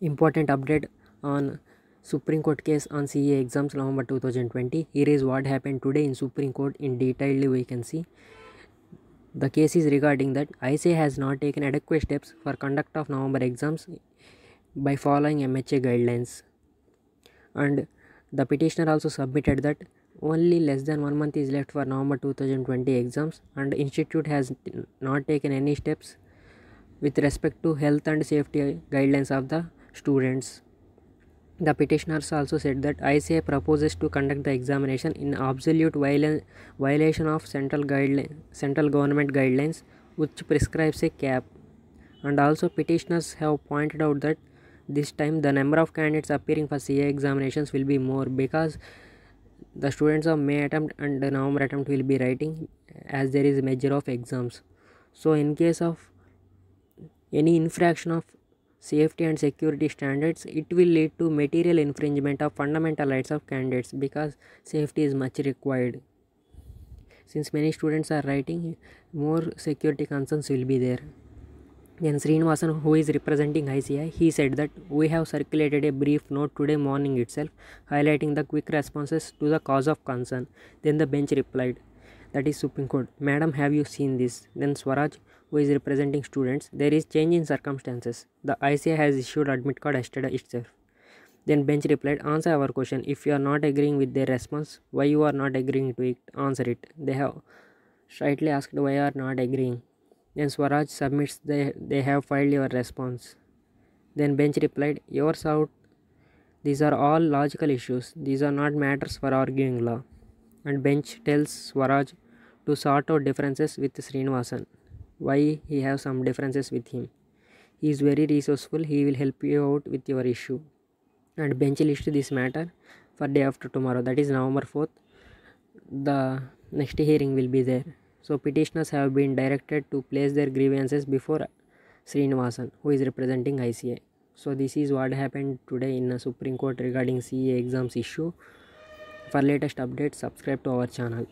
Important update on Supreme Court case on CA exams November 2020. Here is what happened today in Supreme Court in detail. We can see the case is regarding that ICA has not taken adequate steps for conduct of November exams by following MHA guidelines, and the petitioner also submitted that only less than 1 month is left for November 2020 exams, and institute has not taken any steps with respect to health and safety guidelines of the students. The petitioners also said that ICA proposes to conduct the examination in absolute violation of central government guidelines, which prescribes a cap. And also petitioners have pointed out that this time the number of candidates appearing for CA examinations will be more, because the students of May attempt and the November attempt will be writing, as there is a measure of exams. So in case of any infraction of safety and security standards, it will lead to material infringement of fundamental rights of candidates, because safety is much required. Since many students are writing, more security concerns will be there. Then Srinivasan, who is representing ICI, he said that we have circulated a brief note today morning itself highlighting the quick responses to the cause of concern. Then the bench replied, that is Supreme Court, Madam, have you seen this? Then Swaraj, who is representing students, there is change in circumstances. The ICI has issued admit card yesterday itself. Then bench replied, answer our question. If you are not agreeing with their response, why you are not agreeing to it? Answer it. They have slightly asked why you are not agreeing. Then Swaraj submits they have filed your response. Then bench replied, yours out. These are all logical issues. These are not matters for arguing law. And bench tells Swaraj to sort out differences with Srinivasan. Why he have some differences with him? He is very resourceful. He will help you out with your issue. And bench list this matter for day after tomorrow, that is November 4th. The next hearing will be there. So petitioners have been directed to place their grievances before Srinivasan, who is representing ICA. So this is what happened today in the Supreme Court regarding CA exams issue. For latest updates, subscribe to our channel.